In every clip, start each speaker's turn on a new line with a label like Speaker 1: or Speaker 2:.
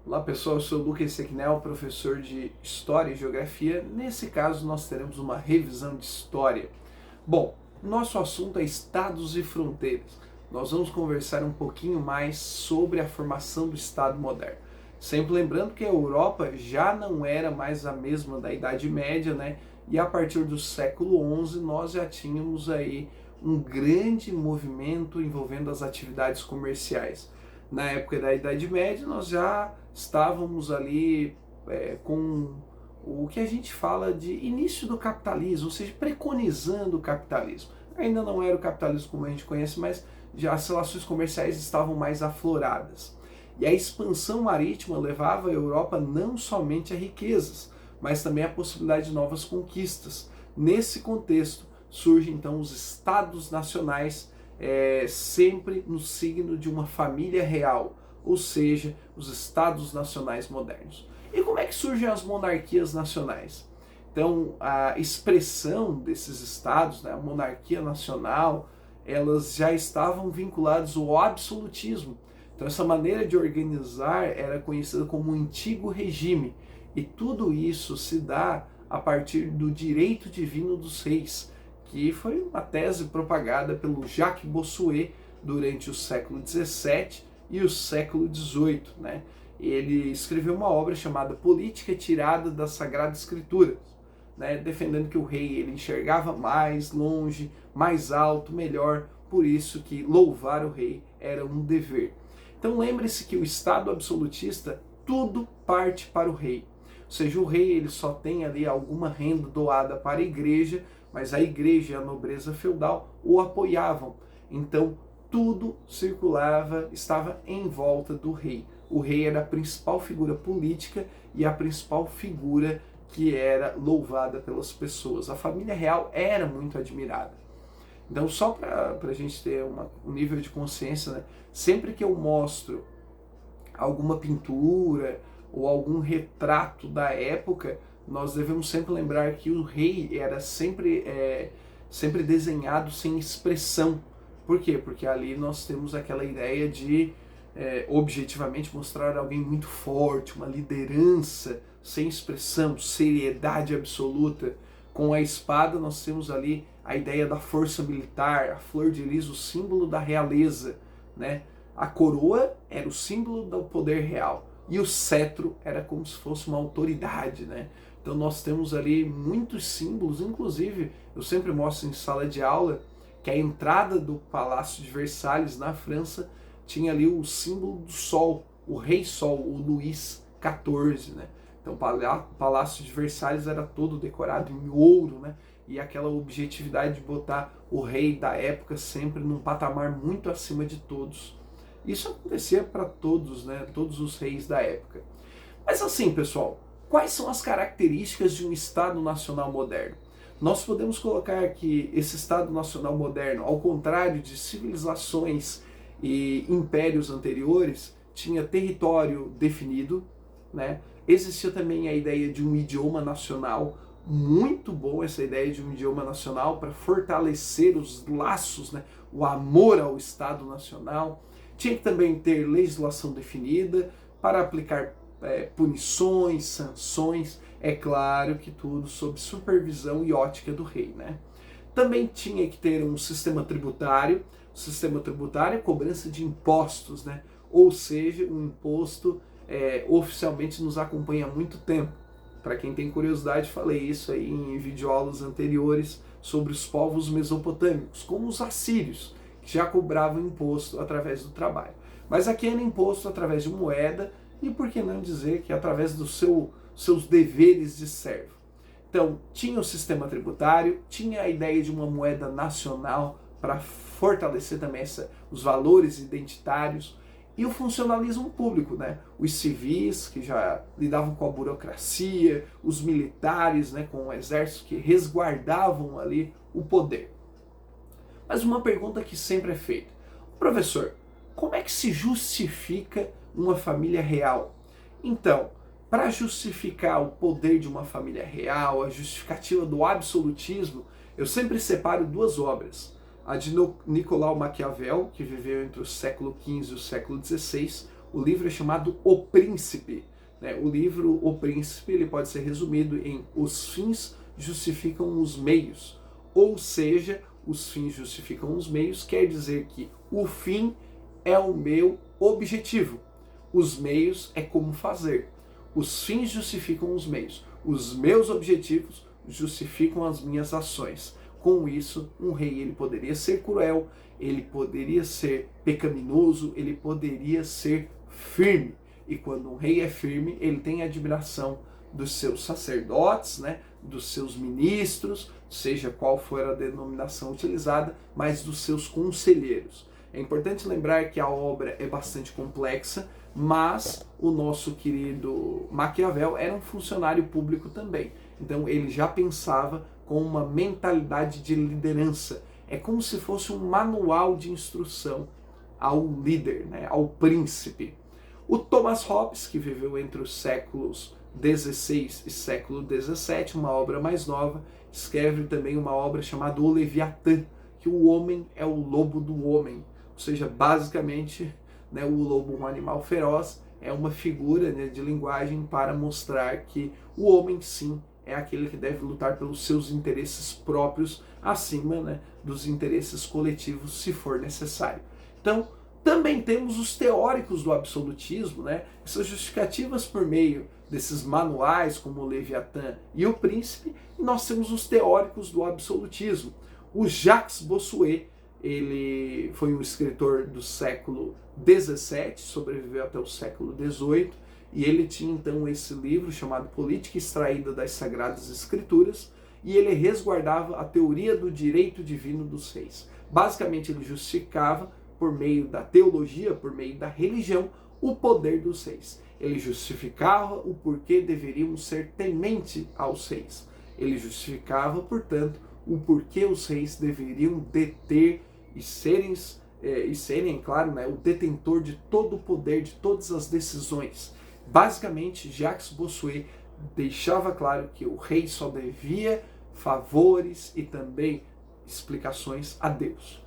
Speaker 1: Olá pessoal, eu sou o Lucas Sequinel, professor de História e Geografia. Nesse caso, nós teremos uma revisão de História. Bom, nosso assunto é Estados e Fronteiras. Nós vamos conversar um pouquinho mais sobre a formação do Estado moderno. Sempre lembrando que a Europa já não era mais a mesma da Idade Média, né? E a partir do século XI nós já tínhamos aí um grande movimento envolvendo as atividades comerciais. Na época da Idade Média nós já estávamos ali com o que a gente fala de início do capitalismo, ou seja, preconizando o capitalismo. Ainda não era o capitalismo como a gente conhece, mas já as relações comerciais estavam mais afloradas. E a expansão marítima levava a Europa não somente a riquezas, mas também a possibilidade de novas conquistas. Nesse contexto, surgem então os estados nacionais, sempre no signo de uma família real, ou seja, os estados nacionais modernos. E como é que surgem as monarquias nacionais? Então, a expressão desses estados, né, a monarquia nacional, elas já estavam vinculadas ao absolutismo. Então, essa maneira de organizar era conhecida como o antigo regime. E tudo isso se dá a partir do direito divino dos reis, que foi uma tese propagada pelo Jacques Bossuet durante o século XVII e o século XVIII, né? Ele escreveu uma obra chamada Política Tirada da Sagrada Escritura, né? Defendendo que o rei ele enxergava mais longe, mais alto, melhor, por isso que louvar o rei era um dever. Então lembre-se que o Estado absolutista, tudo parte para o rei. Ou seja, o rei ele só tem ali alguma renda doada para a igreja, mas a igreja e a nobreza feudal o apoiavam. Então, tudo circulava, estava em volta do rei. O rei era a principal figura política e a principal figura que era louvada pelas pessoas. A família real era muito admirada. Então, só para a gente ter um nível de consciência, né? Sempre que eu mostro alguma pintura ou algum retrato da época, nós devemos sempre lembrar que o rei era sempre desenhado sem expressão. Por quê? Porque ali nós temos aquela ideia de objetivamente mostrar alguém muito forte, uma liderança sem expressão, seriedade absoluta. Com a espada nós temos ali a ideia da força militar, a flor de lis, o símbolo da realeza, né? A coroa era o símbolo do poder real e o cetro era como se fosse uma autoridade, né? Então nós temos ali muitos símbolos, inclusive eu sempre mostro em sala de aula que a entrada do Palácio de Versalhes na França tinha ali o símbolo do Sol, o Rei Sol, o Luís XIV, né? Então o Palácio de Versalhes era todo decorado em ouro, né? E aquela objetividade de botar o rei da época sempre num patamar muito acima de todos. Isso acontecia para todos, né? Todos os reis da época. Mas assim, pessoal, quais são as características de um Estado Nacional moderno? Nós podemos colocar que esse Estado Nacional moderno, ao contrário de civilizações e impérios anteriores, tinha território definido, né? Existia também a ideia de um idioma nacional, muito bom essa ideia de um idioma nacional para fortalecer os laços, né? O amor ao Estado Nacional. Tinha que também ter legislação definida para aplicar punições, sanções, é claro que tudo sob supervisão e ótica do rei, né? Também tinha que ter um sistema tributário. O sistema tributário é cobrança de impostos, né? Ou seja, um imposto oficialmente nos acompanha há muito tempo. Para quem tem curiosidade, falei isso aí em videoaulas anteriores sobre os povos mesopotâmicos, como os assírios, que já cobravam imposto através do trabalho. Mas aqui era imposto através de moeda e, por que não dizer, que através dos seus deveres de servo. Então, tinha o sistema tributário, tinha a ideia de uma moeda nacional para fortalecer também os valores identitários, e o funcionalismo público, né? Os civis, que já lidavam com a burocracia, os militares, né, com o exército, que resguardavam ali o poder. Mas uma pergunta que sempre é feita: professor, como é que se justifica uma família real? Então, para justificar o poder de uma família real, a justificativa do absolutismo, eu sempre separo duas obras. A de Nicolau Maquiavel, que viveu entre o século XV e o século XVI, O livro é chamado O Príncipe. Né? O livro O Príncipe ele pode ser resumido em os fins justificam os meios. Ou seja, os fins justificam os meios quer dizer que o fim é o meu objetivo. Os meios é como fazer. Os fins justificam os meios. Os meus objetivos justificam as minhas ações. Com isso, um rei ele poderia ser cruel, ele poderia ser pecaminoso, ele poderia ser firme. E quando um rei é firme, ele tem admiração dos seus sacerdotes, né, dos seus ministros, seja qual for a denominação utilizada, mas dos seus conselheiros. É importante lembrar que a obra é bastante complexa, mas o nosso querido Maquiavel era um funcionário público também. Então ele já pensava com uma mentalidade de liderança. É como se fosse um manual de instrução ao líder, né, ao príncipe. O Thomas Hobbes, que viveu entre os séculos XVI e século XVII, uma obra mais nova, escreve também uma obra chamada O Leviatã, que o homem é o lobo do homem. Ou seja, basicamente, né, o lobo, um animal feroz, é uma figura, né, de linguagem para mostrar que o homem, sim, é aquele que deve lutar pelos seus interesses próprios acima, né, dos interesses coletivos, se for necessário. Então, também temos os teóricos do absolutismo, né, essas justificativas por meio desses manuais, como o Leviatã e o Príncipe, e nós temos os teóricos do absolutismo. O Jacques Bossuet, ele foi um escritor do século XVII, sobreviveu até o século XVIII, e ele tinha então esse livro chamado Política Extraída das Sagradas Escrituras, e ele resguardava a teoria do direito divino dos reis. Basicamente ele justificava, por meio da teologia, por meio da religião, o poder dos reis. Ele justificava o porquê deveriam ser temente aos reis. Ele justificava, portanto, o porquê os reis deveriam deter e serem, claro, né, o detentor de todo o poder, de todas as decisões. Basicamente, Jacques Bossuet deixava claro que o rei só devia favores e também explicações a Deus.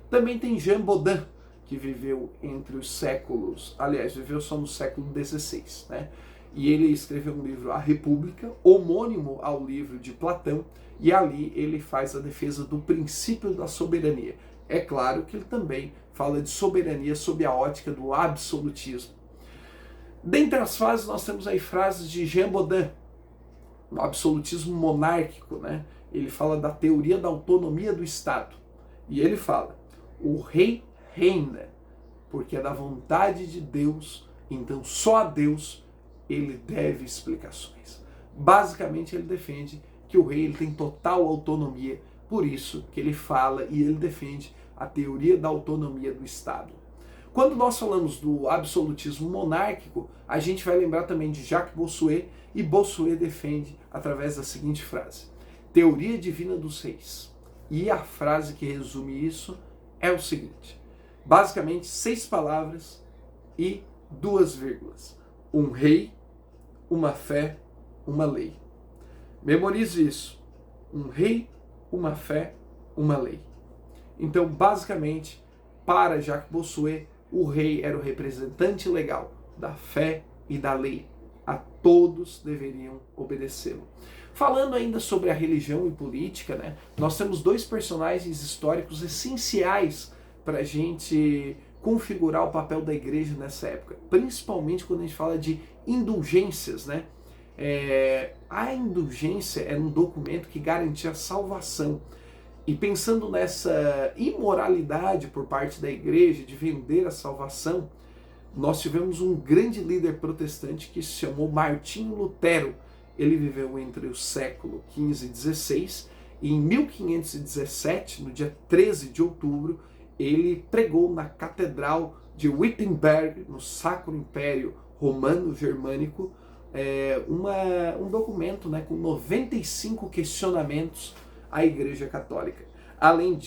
Speaker 1: Também tem Jean Bodin, que viveu entre os séculos, aliás, viveu só no século XVI, né? E ele escreveu um livro, A República, homônimo ao livro de Platão, e ali ele faz a defesa do princípio da soberania. É claro que ele também fala de soberania sob a ótica do absolutismo. Dentre as fases, nós temos aí frases de Jean Bodin, o absolutismo monárquico, né? Ele fala da teoria da autonomia do Estado. E ele fala, o rei reina, porque é da vontade de Deus, então só a Deus ele deve explicações. Basicamente ele defende que o rei ele tem total autonomia, por isso que ele fala e ele defende a teoria da autonomia do Estado. Quando nós falamos do absolutismo monárquico, a gente vai lembrar também de Jacques Bossuet, e Bossuet defende através da seguinte frase, teoria divina dos reis. E a frase que resume isso é o seguinte, basicamente 6 palavras e 2 vírgulas. Um rei, uma fé, uma lei. Memorize isso. Um rei, uma fé, uma lei. Então, basicamente, para Jacques Bossuet, o rei era o representante legal da fé e da lei. A todos deveriam obedecê-lo. Falando ainda sobre a religião e política, né, nós temos 2 personagens históricos essenciais para a gente configurar o papel da igreja nessa época, principalmente quando a gente fala de indulgências, né? A indulgência era um documento que garantia a salvação. E pensando nessa imoralidade por parte da igreja de vender a salvação, nós tivemos um grande líder protestante que se chamou Martinho Lutero. Ele viveu entre o século XV e XVI, e em 1517, no dia 13 de outubro, ele pregou na Catedral de Wittenberg, no Sacro Império Romano-Germânico, um documento, né, com 95 questionamentos à Igreja Católica. Além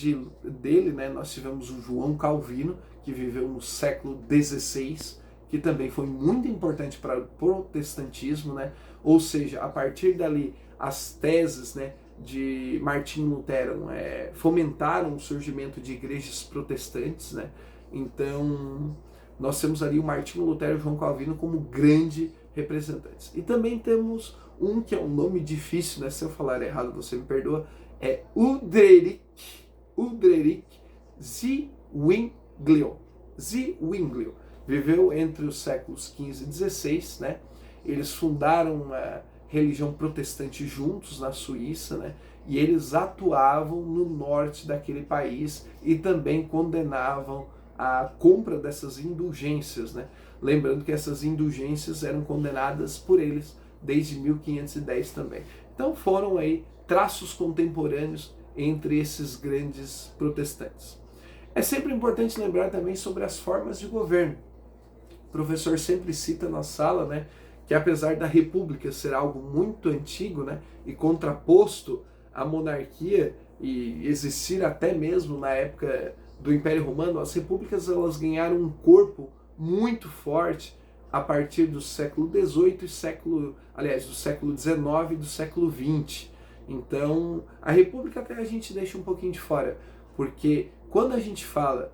Speaker 1: dele, né, nós tivemos o João Calvino, que viveu no século XVI, que também foi muito importante para o protestantismo, né? Ou seja, a partir dali, as teses, né, de Martinho Lutero fomentaram o surgimento de igrejas protestantes, né? Então, nós temos ali o Martinho Lutero e o João Calvino como grandes representantes. E também temos um que é um nome difícil, né? Se eu falar errado, você me perdoa, é Udreric Zwinglio. Zwinglio. Viveu entre os séculos XV e XVI, né? Eles fundaram uma religião protestante juntos na Suíça, né? E eles atuavam no norte daquele país e também condenavam a compra dessas indulgências, né? Lembrando que essas indulgências eram condenadas por eles desde 1510 também. Então foram aí traços contemporâneos entre esses grandes protestantes. É sempre importante lembrar também sobre as formas de governo. O professor sempre cita na sala, né, que apesar da república ser algo muito antigo, né, e contraposto à monarquia e existir até mesmo na época do Império Romano, as repúblicas elas ganharam um corpo muito forte a partir do século XVIII e do século XIX e do século XX. Então, a república até a gente deixa um pouquinho de fora, porque quando a gente fala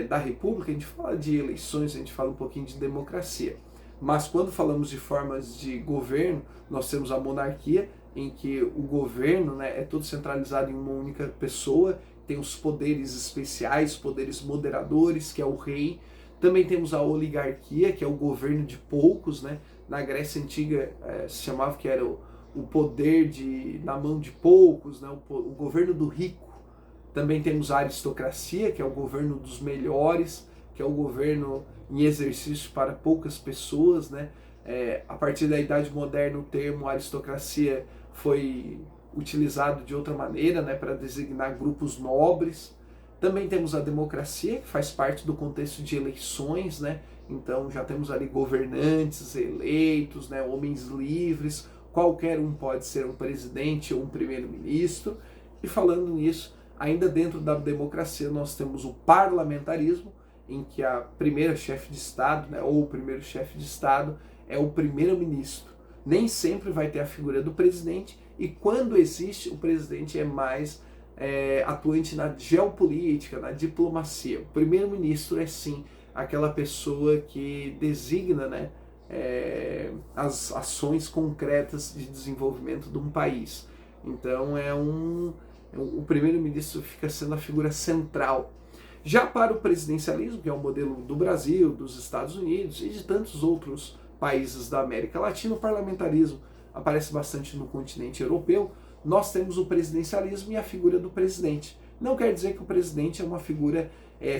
Speaker 1: da república, a gente fala de eleições, a gente fala um pouquinho de democracia. Mas quando falamos de formas de governo, nós temos a monarquia, em que o governo, né, é todo centralizado em uma única pessoa, tem os poderes especiais, poderes moderadores, que é o rei. Também temos a oligarquia, que é o governo de poucos, né? Na Grécia Antiga se chamava que era o poder na mão de poucos, né? O governo do rico. Também temos a aristocracia, que é o governo dos melhores, que é o governo em exercício para poucas pessoas, né? A partir da Idade Moderna, o termo aristocracia foi utilizado de outra maneira, né, para designar grupos nobres. Também temos a democracia, que faz parte do contexto de eleições, né? Então já temos ali governantes eleitos, né, homens livres, qualquer um pode ser um presidente ou um primeiro-ministro. E falando nisso, ainda dentro da democracia nós temos o parlamentarismo, em que a primeira chefe de Estado, né, ou o primeiro chefe de Estado, é o primeiro-ministro. Nem sempre vai ter a figura do presidente, e quando existe, o presidente é mais atuante na geopolítica, na diplomacia. O primeiro-ministro é sim aquela pessoa que designa, né, as ações concretas de desenvolvimento de um país. Então o primeiro-ministro fica sendo a figura central. Já para o presidencialismo, que é o modelo do Brasil, dos Estados Unidos e de tantos outros países da América Latina, o parlamentarismo aparece bastante no continente europeu. Nós temos o presidencialismo e a figura do presidente. Não quer dizer que o presidente é uma figura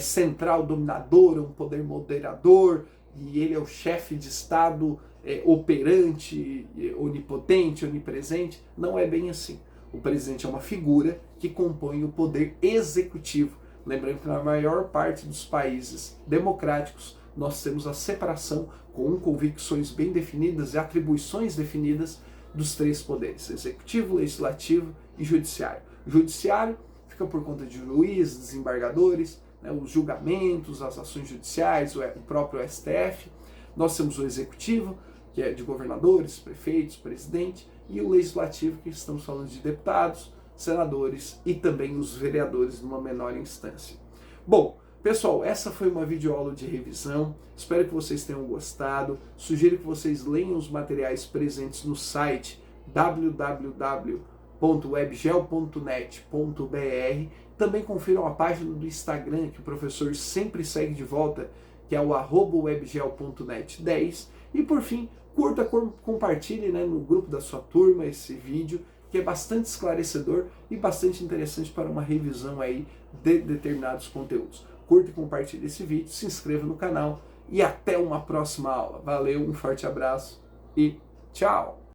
Speaker 1: central, dominadora, um poder moderador, e ele é o chefe de Estado operante, onipotente, onipresente. Não é bem assim. O presidente é uma figura que compõe o poder executivo. Lembrando que na maior parte dos países democráticos nós temos a separação com convicções bem definidas e atribuições definidas dos três poderes: executivo, legislativo e judiciário. O judiciário fica por conta de juízes, desembargadores, né, os julgamentos, as ações judiciais, o próprio STF. Nós temos o executivo, que é de governadores, prefeitos, presidente, e o legislativo, que estamos falando de deputados, senadores e também os vereadores numa menor instância. Bom, pessoal, essa foi uma videoaula de revisão. Espero que vocês tenham gostado. Sugiro que vocês leiam os materiais presentes no site www.webgel.net.br. Também confiram a página do Instagram, que o professor sempre segue de volta, que é o @webgel.net10. E por fim, curta, compartilhe, né, no grupo da sua turma esse vídeo, que é bastante esclarecedor e bastante interessante para uma revisão aí de determinados conteúdos. Curta e compartilhe esse vídeo, se inscreva no canal e até uma próxima aula. Valeu, um forte abraço e tchau!